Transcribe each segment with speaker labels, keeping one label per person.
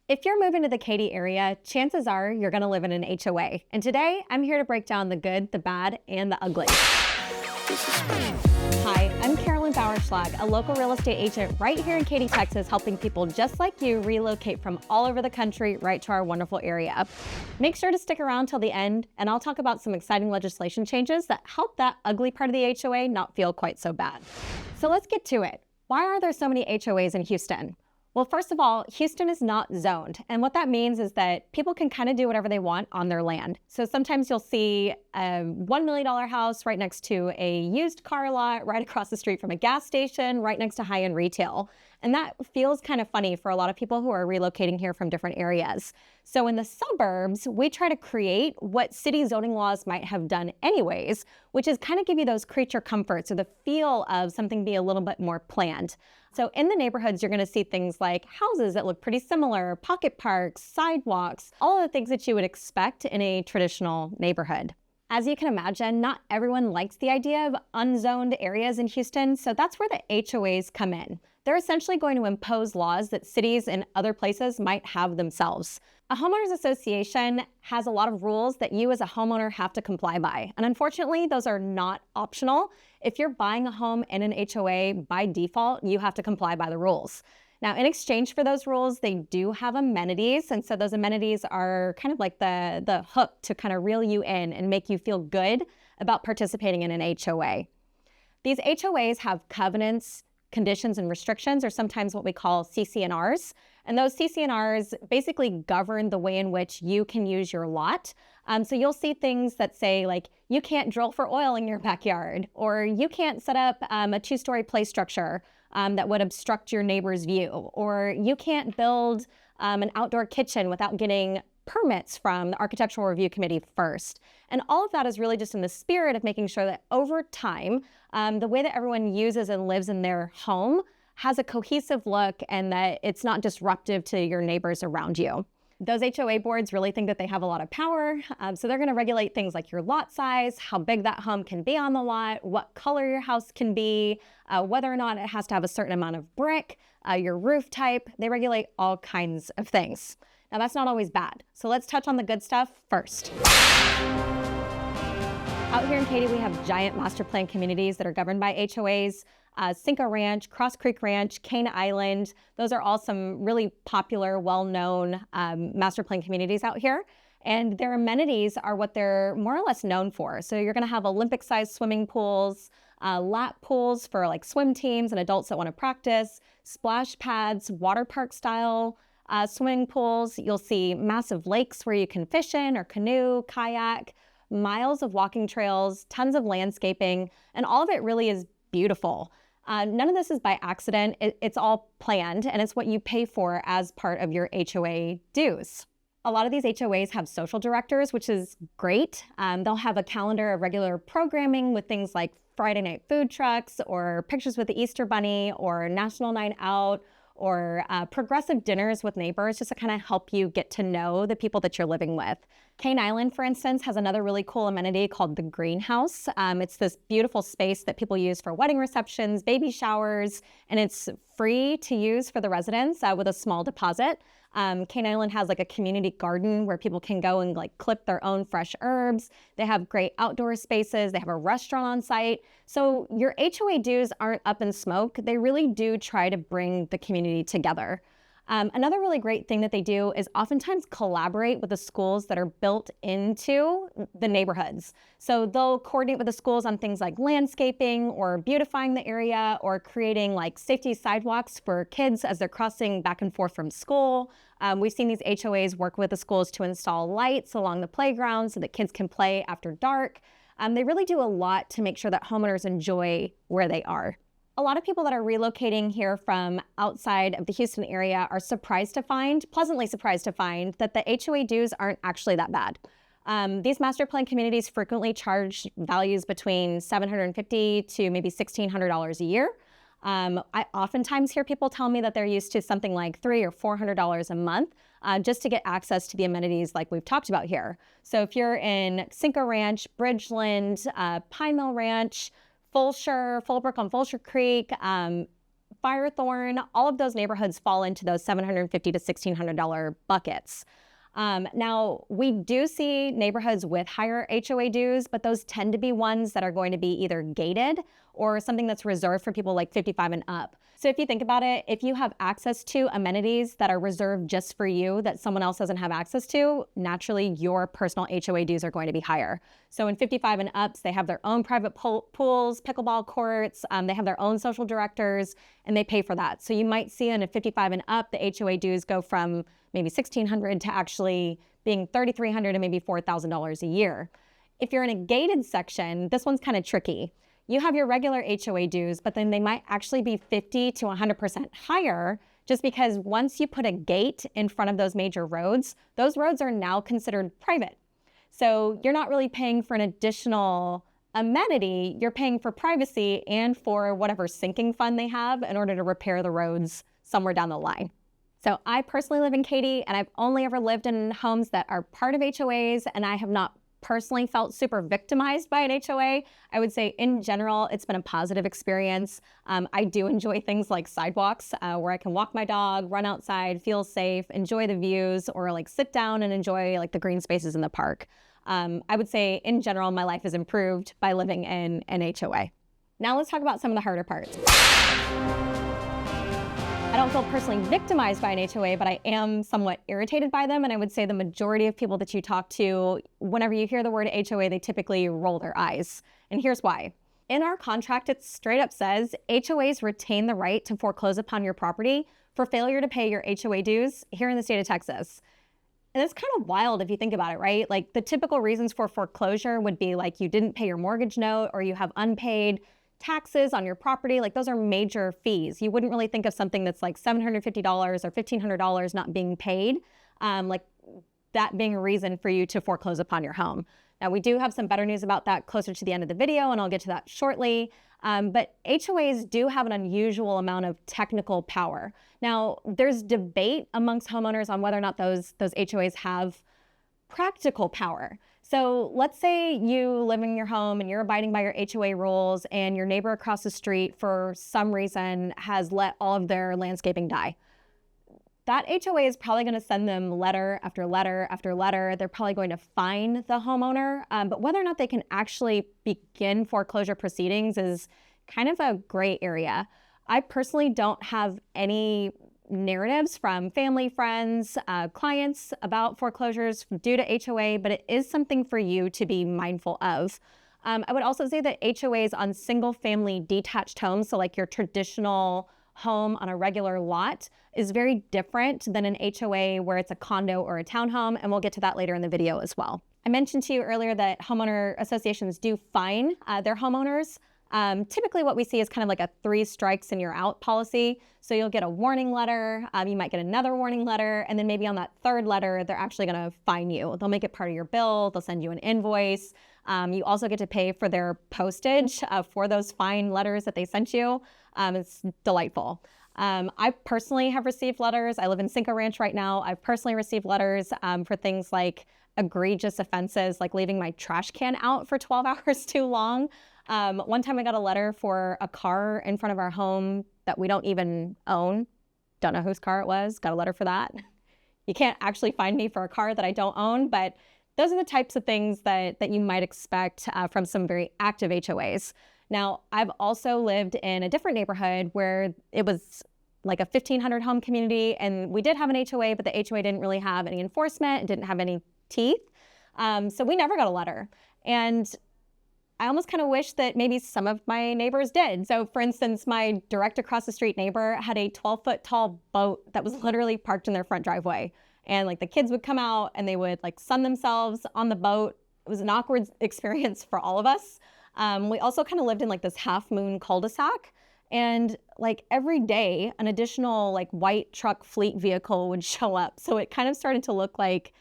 Speaker 1: If you're moving to the Katy area, chances are you're going to live in an HOA. And today, I'm here to break down the good, the bad, and the ugly. Hi, I'm Carolyn Bauerschlag, a local real estate agent right here in Katy, Texas, helping people just like you relocate from all over the country right to our wonderful area. Make sure to stick around till the end, and I'll talk about some exciting legislation changes that help that ugly part of the HOA not feel quite so bad. So let's get to it. Why are there so many HOAs in Houston? Well, first of all, Houston is not zoned. And what that means is that people can kind of do whatever they want on their land. So sometimes you'll see a $1 million house right next to a used car lot, right across the street from a gas station, right next to high-end retail. And that feels kind of funny for a lot of people who are relocating here from different areas. So in the suburbs, we try to create what city zoning laws might have done anyways, which is kind of give you those creature comforts or the feel of something being a little bit more planned. So in the neighborhoods, you're going to see things like houses that look pretty similar, pocket parks, sidewalks, all of the things that you would expect in a traditional neighborhood. As you can imagine, not everyone likes the idea of unzoned areas in Houston, so that's where the HOAs come in. They're essentially going to impose laws that cities and other places might have themselves. A homeowners association has a lot of rules that you as a homeowner have to comply by. And unfortunately, those are not optional. If you're buying a home in an HOA, by default, you have to comply by the rules. Now, in exchange for those rules, they do have amenities. And so those amenities are kind of like the hook to kind of reel you in and make you feel good about participating in an HOA. These HOAs have covenants, conditions, and restrictions, or sometimes what we call CC&Rs. And those CC&Rs basically govern the way in which you can use your lot. So you'll see things that say like, you can't drill for oil in your backyard, or you can't set up a two-story play structure that would obstruct your neighbor's view, or you can't build an outdoor kitchen without getting permits from the Architectural Review Committee first. And all of that is really just in the spirit of making sure that over time, the way that everyone uses and lives in their home has a cohesive look and that it's not disruptive to your neighbors around you. Those HOA boards really think that they have a lot of power, so they're going to regulate things like your lot size, how big that home can be on the lot, what color your house can be, whether or not it has to have a certain amount of brick, your roof type. They regulate all kinds of things. Now, that's not always bad, so let's touch on the good stuff first. Out here in Katy, we have giant master plan communities that are governed by HOAs. Cinco Ranch, Cross Creek Ranch, Cane Island. Those are all some really popular, well-known master plan communities out here. And their amenities are what they're more or less known for. So you're gonna have Olympic-sized swimming pools, lap pools for like swim teams and adults that wanna practice, splash pads, water park style swimming pools. You'll see massive lakes where you can fish in or canoe, kayak, miles of walking trails, tons of landscaping, and all of it really is beautiful. None of this is by accident. It's all planned, and it's what you pay for as part of your HOA dues. A lot of these HOAs have social directors, which is great. They'll have a calendar of regular programming with things like Friday night food trucks or pictures with the Easter Bunny or National Night Out or progressive dinners with neighbors just to kind of help you get to know the people that you're living with. Cane Island, for instance, has another really cool amenity called the greenhouse. It's this beautiful space that people use for wedding receptions, baby showers, and it's free to use for the residents with a small deposit. Cane Island has like a community garden where people can go and like clip their own fresh herbs. They have great outdoor spaces. They have a restaurant on site. So your HOA dues aren't up in smoke. They really do try to bring the community together. Another really great thing that they do is oftentimes collaborate with the schools that are built into the neighborhoods. So they'll coordinate with the schools on things like landscaping or beautifying the area or creating like safety sidewalks for kids as they're crossing back and forth from school. We've seen these HOAs work with the schools to install lights along the playground so that kids can play after dark. They really do a lot to make sure that homeowners enjoy where they are. A lot of people that are relocating here from outside of the Houston area are pleasantly surprised to find that the HOA dues aren't actually that bad. These master plan communities frequently charge values between $750 to maybe $1,600 a year. I oftentimes hear people tell me that they're used to something like $300 or $400 a month just to get access to the amenities like we've talked about here. So if you're in Cinco Ranch, Bridgeland, Pine Mill Ranch, Fulshear, Fulbrook on Fulshear Creek, Firethorn, all of those neighborhoods fall into those $750 to $1,600 buckets. Now, we do see neighborhoods with higher HOA dues, but those tend to be ones that are going to be either gated or something that's reserved for people like 55 and up. So if you think about it, if you have access to amenities that are reserved just for you that someone else doesn't have access to, naturally your personal HOA dues are going to be higher. So in 55 and ups, they have their own private pools, pickleball courts, they have their own social directors, and they pay for that. So you might see in a 55 and up, the HOA dues go from maybe $1,600 to actually being $3,300 to maybe $4,000 a year. If you're in a gated section, this one's kind of tricky. You have your regular HOA dues, but then they might actually be 50 to 100% higher, just because once you put a gate in front of those major roads, those roads are now considered private. So you're not really paying for an additional amenity, you're paying for privacy and for whatever sinking fund they have in order to repair the roads somewhere down the line. So I personally live in Katy, and I've only ever lived in homes that are part of HOAs, and I have not personally felt super victimized by an HOA. I would say in general, it's been a positive experience. I do enjoy things like sidewalks where I can walk my dog, run outside, feel safe, enjoy the views, or like sit down and enjoy like the green spaces in the park. I would say in general, my life has improved by living in an HOA. Now let's talk about some of the harder parts. I don't feel personally victimized by an HOA, but I am somewhat irritated by them. And I would say the majority of people that you talk to, whenever you hear the word HOA, they typically roll their eyes. And here's why. In our contract, it straight up says HOAs retain the right to foreclose upon your property for failure to pay your HOA dues here in the state of Texas. And it's kind of wild if you think about it, right? Like the typical reasons for foreclosure would be like you didn't pay your mortgage note or you have unpaid taxes on your property. Like those are major fees. You wouldn't really think of something that's like $750 or $1,500 not being paid, like that being a reason for you to foreclose upon your home. Now we do have some better news about that closer to the end of the video, and I'll get to that shortly. But HOAs do have an unusual amount of technical power. Now there's debate amongst homeowners on whether or not those HOAs have practical power. So let's say you live in your home and you're abiding by your HOA rules, and your neighbor across the street for some reason has let all of their landscaping die. That HOA is probably going to send them letter after letter after letter. They're probably going to fine the homeowner, but whether or not they can actually begin foreclosure proceedings is kind of a gray area. I personally don't have any narratives from family, friends, clients about foreclosures due to HOA, but it is something for you to be mindful of. I would also say that HOAs on single family detached homes, so like your traditional home on a regular lot, is very different than an HOA where it's a condo or a townhome, and we'll get to that later in the video as well. I mentioned to you earlier that homeowner associations do fine their homeowners. Typically what we see is kind of like a 3 strikes and you're out policy. So you'll get a warning letter, you might get another warning letter, and then maybe on that 3rd letter, they're actually gonna fine you. They'll make it part of your bill, they'll send you an invoice. You also get to pay for their postage for those fine letters that they sent you. It's delightful. I personally have received letters. I live in Cinco Ranch right now. I've personally received letters for things like egregious offenses, like leaving my trash can out for 12 hours too long. One time I got a letter for a car in front of our home that we don't even own. Don't know whose car it was. Got a letter for that. You can't actually find me for a car that I don't own, but those are the types of things that you might expect from some very active HOAs. Now, I've also lived in a different neighborhood where it was like a 1,500 home community, and we did have an HOA, but the HOA didn't really have any enforcement. It didn't have any teeth. So we never got a letter. And I almost kind of wish that maybe some of my neighbors did. So for instance, my direct across the street neighbor had a 12-foot tall boat that was literally parked in their front driveway. And like the kids would come out and they would like sun themselves on the boat. It was an awkward experience for all of us. We also kind of lived in like this half moon cul-de-sac. And like every day, an additional like white truck fleet vehicle would show up. So it kind of started to look like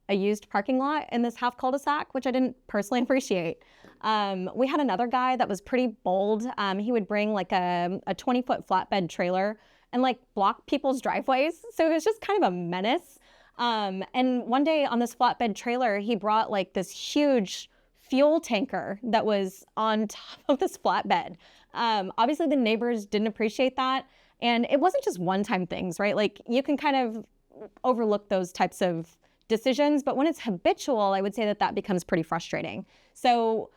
Speaker 1: a used parking lot in this half cul-de-sac, which I didn't personally appreciate. We had another guy that was pretty bold. He would bring like a 20-foot flatbed trailer and like block people's driveways. So it was just kind of a menace. And one day on this flatbed trailer, he brought like this huge fuel tanker that was on top of this flatbed. Obviously the neighbors didn't appreciate that. And it wasn't just one-time things, right? Like you can kind of overlook those types of decisions, but when it's habitual, I would say that that becomes pretty frustrating. So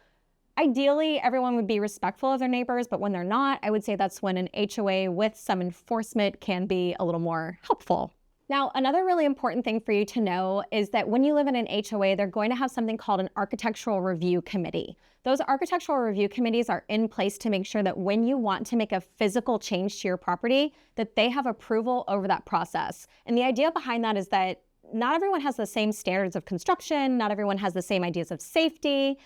Speaker 1: ideally, everyone would be respectful of their neighbors, but when they're not, I would say that's when an HOA with some enforcement can be a little more helpful. Now, another really important thing for you to know is that when you live in an HOA, they're going to have something called an architectural review committee. Those architectural review committees are in place to make sure that when you want to make a physical change to your property, that they have approval over that process. And the idea behind that is that not everyone has the same standards of construction, not everyone has the same ideas of safety.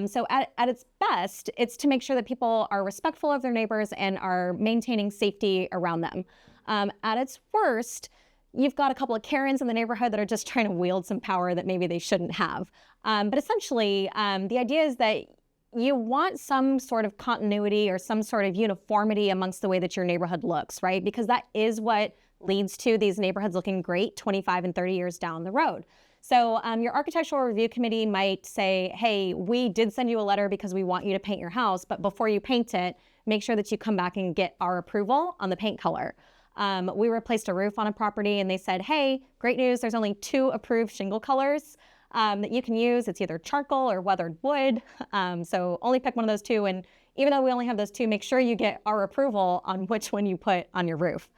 Speaker 1: So at its best, it's to make sure that people are respectful of their neighbors and are maintaining safety around them. At its worst, you've got a couple of Karens in the neighborhood that are just trying to wield some power that maybe they shouldn't have. But essentially, the idea is that you want some sort of continuity or some sort of uniformity amongst the way that your neighborhood looks, right? Because that is what leads to these neighborhoods looking great 25 and 30 years down the road. So your architectural review committee might say, hey, we did send you a letter because we want you to paint your house, but before you paint it, make sure that you come back and get our approval on the paint color. We replaced a roof on a property and they said, hey, great news, there's only 2 approved shingle colors that you can use. It's either charcoal or weathered wood. So only pick one of those 2. And even though we only have those 2, make sure you get our approval on which one you put on your roof.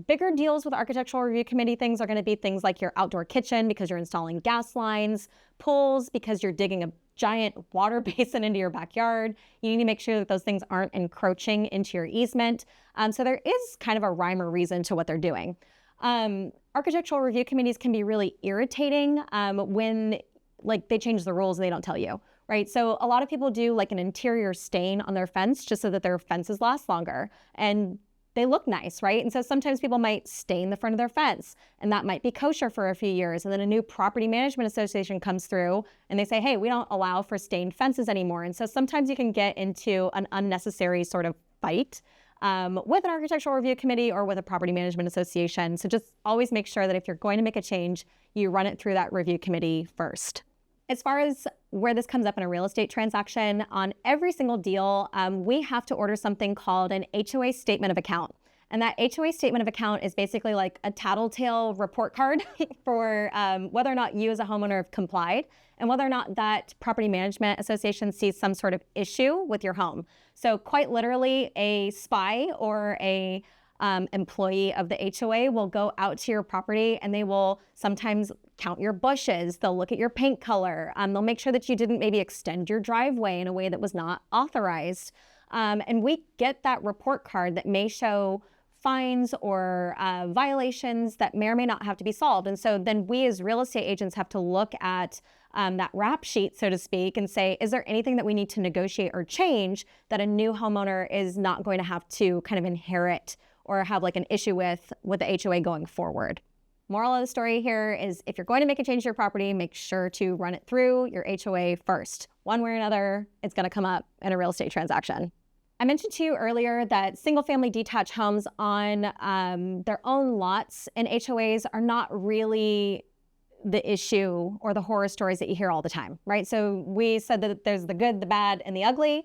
Speaker 1: Bigger deals with architectural review committee things are going to be things like your outdoor kitchen because you're installing gas lines, pools because you're digging a giant water basin into your backyard. You need to make sure that those things aren't encroaching into your easement. So there is kind of a rhyme or reason to what they're doing. Architectural review committees can be really irritating when they change the rules and they don't tell you, right? So a lot of people do like an interior stain on their fence just so that their fences last longer. And they look nice, right? And so sometimes people might stain the front of their fence and that might be kosher for a few years. And then a new property management association comes through and they say, hey, we don't allow for stained fences anymore. And so sometimes you can get into an unnecessary sort of fight with an architectural review committee or with a property management association. So just always make sure that if you're going to make a change, you run it through that review committee first. As far as where this comes up in a real estate transaction, on every single deal, we have to order something called an HOA statement of account. And that HOA statement of account is basically like a tattletale report card for whether or not you as a homeowner have complied and whether or not that property management association sees some sort of issue with your home. So quite literally, a spy or a employee of the HOA will go out to your property and they will sometimes count your bushes. They'll look at your paint color. They'll make sure that you didn't maybe extend your driveway in a way that was not authorized. And we get that report card that may show fines or violations that may or may not have to be solved. And so then we as real estate agents have to look at that rap sheet, so to speak, and say, is there anything that we need to negotiate or change that a new homeowner is not going to have to kind of inherit or have like an issue with the HOA going forward? Moral of the story here is if you're going to make a change to your property, make sure to run it through your HOA first. One way or another, it's going to come up in a real estate transaction. I mentioned to you earlier that single-family detached homes on their own lots and HOAs are not really the issue or the horror stories that you hear all the time, right? So we said that there's the good, the bad, and the ugly.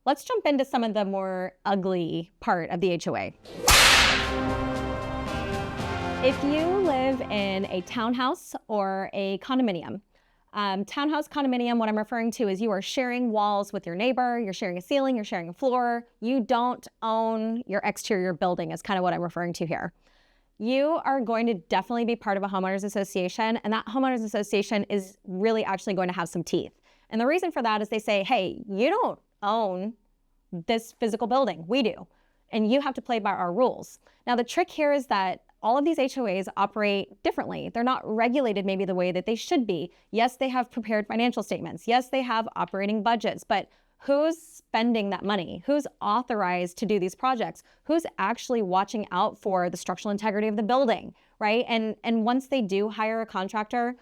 Speaker 1: Let's jump into some of the more ugly part of the HOA. If you live in a townhouse or a condominium, townhouse condominium, what I'm referring to is you are sharing walls with your neighbor, you're sharing a ceiling, you're sharing a floor. You don't own your exterior building is kind of what I'm referring to here. You are going to definitely be part of a homeowners association, and that homeowners association is really actually going to have some teeth. And the reason for that is they say, hey, you don't own this physical building, we do, and you have to play by our rules. Now the trick here is that all of these HOAs operate differently. They're not regulated maybe the way that they should be. Yes, they have prepared financial statements. Yes, they have operating budgets, but who's spending that money? Who's authorized to do these projects? Who's actually watching out for the structural integrity of the building, right? And once they do hire a contractor,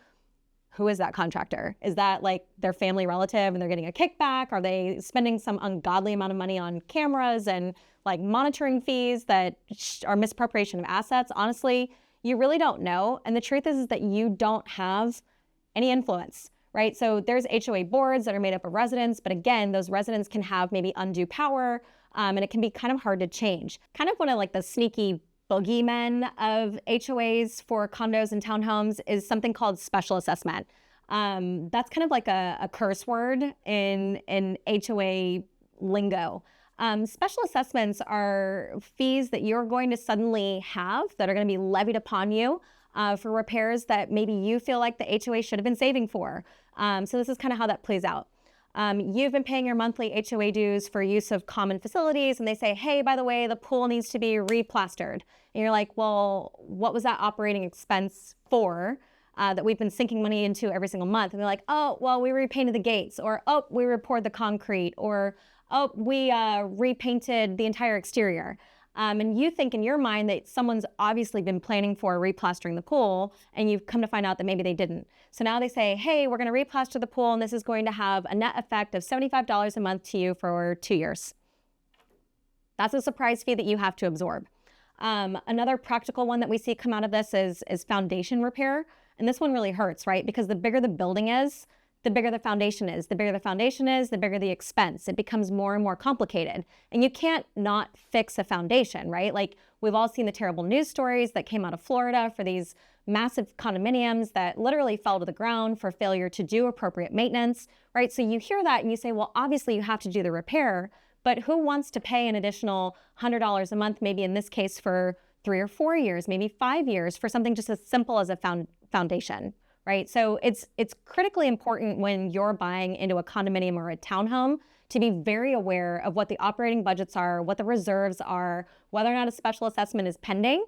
Speaker 1: who is that contractor? Is that like their family relative and they're getting a kickback? Are they spending some ungodly amount of money on cameras and like monitoring fees that are misappropriation of assets? Honestly, you really don't know. And the truth is that you don't have any influence, right? So there's HOA boards that are made up of residents, but again, those residents can have maybe undue power. and it can be kind of hard to change. Kind of one of like the sneaky boogeymen of HOAs for condos and townhomes is something called special assessment. That's kind of like a curse word in HOA lingo. Special assessments are fees that you're going to suddenly have that are going to be levied upon you for repairs that maybe you feel like the HOA should have been saving for. So this is kind of how that plays out. You've been paying your monthly HOA dues for use of common facilities, and they say, hey, by the way, the pool needs to be replastered. And you're like, well, what was that operating expense for that we've been sinking money into every single month? And they're like, oh, well, we repainted the gates, or, oh, we repoured the concrete, or, oh, we repainted the entire exterior. And you think in your mind that someone's obviously been planning for replastering the pool, and you've come to find out that maybe they didn't. So now they say, hey, we're going to replaster the pool, and this is going to have a net effect of $75 a month to you for 2 years. That's a surprise fee that you have to absorb. Another practical one that we see come out of this is foundation repair. And this one really hurts, right? Because the bigger the building is, the bigger the foundation is. The bigger the foundation is, the bigger the expense. It becomes more and more complicated. And you can't not fix a foundation, right? Like we've all seen the terrible news stories that came out of Florida for these massive condominiums that literally fell to the ground for failure to do appropriate maintenance, right? So you hear that and you say, well, obviously you have to do the repair, but who wants to pay an additional $100 a month, maybe in this case for 3 or 4 years, maybe 5 years for something just as simple as a foundation? Right? So it's critically important when you're buying into a condominium or a townhome to be very aware of what the operating budgets are, what the reserves are, whether or not a special assessment is pending.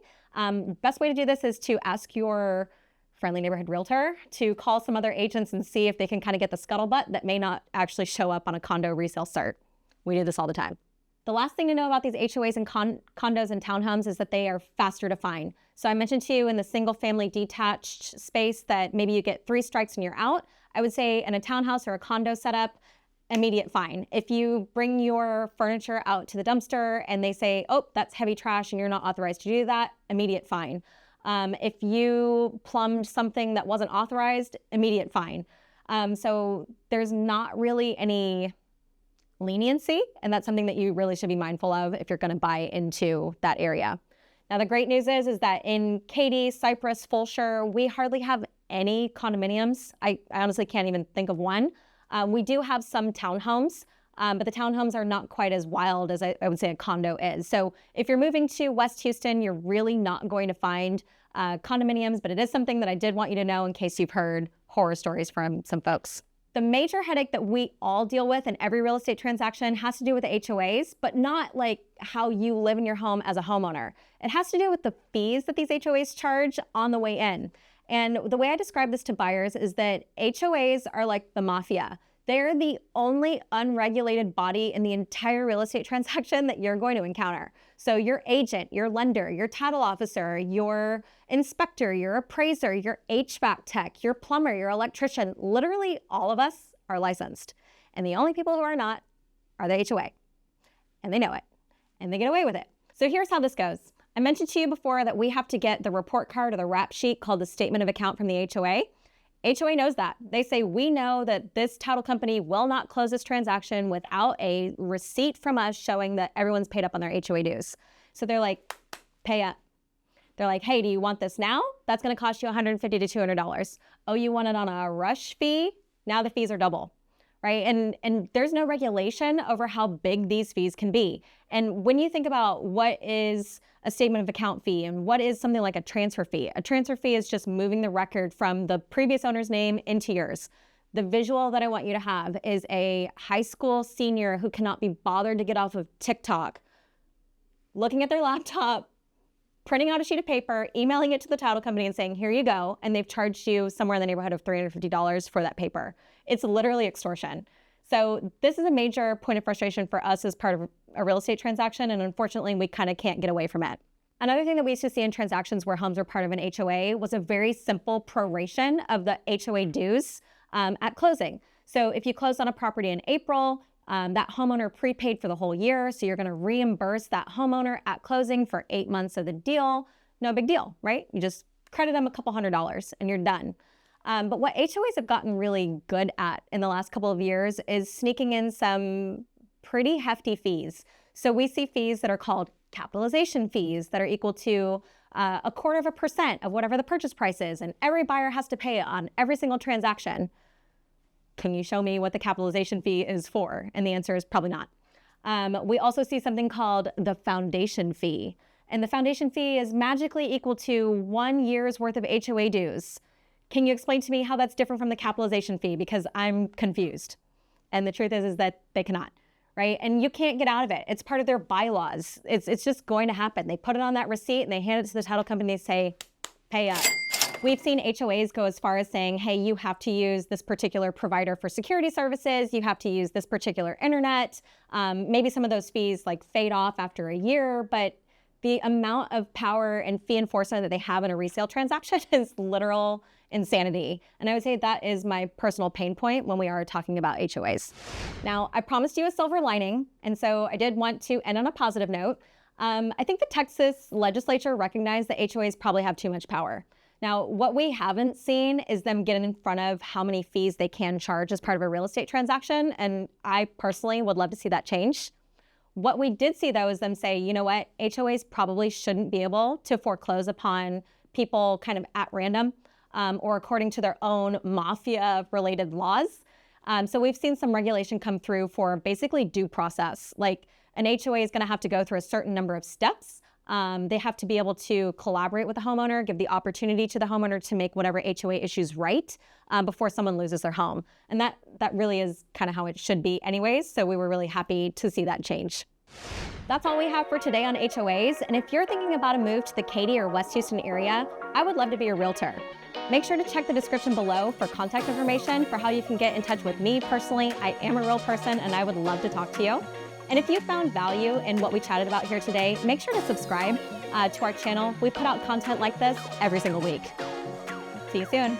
Speaker 1: Best way to do this is to ask your friendly neighborhood realtor to call some other agents and see if they can kind of get the scuttlebutt that may not actually show up on a condo resale cert. We do this all the time. The last thing to know about these HOAs and condos and townhomes is that they are faster to find. So I mentioned to you in the single family detached space that maybe you get 3 strikes and you're out. I would say in a townhouse or a condo setup, immediate fine. If you bring your furniture out to the dumpster and they say, oh, that's heavy trash and you're not authorized to do that, immediate fine. If you plumbed something that wasn't authorized, immediate fine. So there's not really any leniency, and that's something that you really should be mindful of if you're going to buy into that area. Now, the great news is that in Katy, Cypress, Fulshear, we hardly have any condominiums. I honestly can't even think of one. We do have some townhomes, but the townhomes are not quite as wild as I would say a condo is. So if you're moving to West Houston, you're really not going to find condominiums, but it is something that I did want you to know in case you've heard horror stories from some folks. The major headache that we all deal with in every real estate transaction has to do with the HOAs, but not like how you live in your home as a homeowner. It has to do with the fees that these HOAs charge on the way in. And the way I describe this to buyers is that HOAs are like the mafia. They're the only unregulated body in the entire real estate transaction that you're going to encounter. So your agent, your lender, your title officer, your inspector, your appraiser, your HVAC tech, your plumber, your electrician, literally all of us are licensed. And the only people who are not are the HOA. And they know it. And they get away with it. So here's how this goes. I mentioned to you before that we have to get the report card or the rap sheet called the statement of account from the HOA. HOA knows that. They say, we know that this title company will not close this transaction without a receipt from us showing that everyone's paid up on their HOA dues. So they're like, pay up. They're like, hey, do you want this now? That's going to cost you $150 to $200. Oh, you want it on a rush fee? Now the fees are double, right? And there's no regulation over how big these fees can be. And when you think about what is a statement of account fee and what is something like a transfer fee is just moving the record from the previous owner's name into yours. The visual that I want you to have is a high school senior who cannot be bothered to get off of TikTok, looking at their laptop, printing out a sheet of paper, emailing it to the title company and saying, here you go. And they've charged you somewhere in the neighborhood of $350 for that paper. It's literally extortion. So this is a major point of frustration for us as part of a real estate transaction. And unfortunately, we kind of can't get away from it. Another thing that we used to see in transactions where homes were part of an HOA was a very simple proration of the HOA dues at closing. So if you closed on a property in April, that homeowner prepaid for the whole year. So you're going to reimburse that homeowner at closing for 8 months of the deal. No big deal, right? You just credit them a couple $100 and you're done. But what HOAs have gotten really good at in the last couple of years is sneaking in some pretty hefty fees. So we see fees that are called capitalization fees that are equal to 0.25% of whatever the purchase price is, and every buyer has to pay it on every single transaction. Can you show me what the capitalization fee is for? And the answer is probably not. We also see something called the foundation fee. And the foundation fee is magically equal to 1 year's worth of HOA dues. Can you explain to me how that's different from the capitalization fee? Because I'm confused. And the truth is that they cannot, right? And you can't get out of it. It's part of their bylaws. It's just going to happen. They put it on that receipt and they hand it to the title company. They say, pay up. We've seen HOAs go as far as saying, hey, you have to use this particular provider for security services. You have to use this particular internet. Maybe some of those fees like fade off after a year, but the amount of power and fee enforcement that they have in a resale transaction is literal insanity. And I would say that is my personal pain point when we are talking about HOAs. Now, I promised you a silver lining, and so I did want to end on a positive note. I think the Texas legislature recognized that HOAs probably have too much power. Now, what we haven't seen is them getting in front of how many fees they can charge as part of a real estate transaction, and I personally would love to see that change. What we did see, though, is them say, you know what, HOAs probably shouldn't be able to foreclose upon people kind of at random or according to their own mafia-related laws. So we've seen some regulation come through for basically due process. Like an HOA is going to have to go through a certain number of steps. They have to be able to collaborate with the homeowner, give the opportunity to the homeowner to make whatever HOA issues right before someone loses their home. And that really is kind of how it should be anyways. So we were really happy to see that change. That's all we have for today on HOAs. And if you're thinking about a move to the Katy or West Houston area, I would love to be your realtor. Make sure to check the description below for contact information for how you can get in touch with me personally. I am a real person and I would love to talk to you. And if you found value in what we chatted about here today, make sure to subscribe to our channel. We put out content like this every single week. See you soon.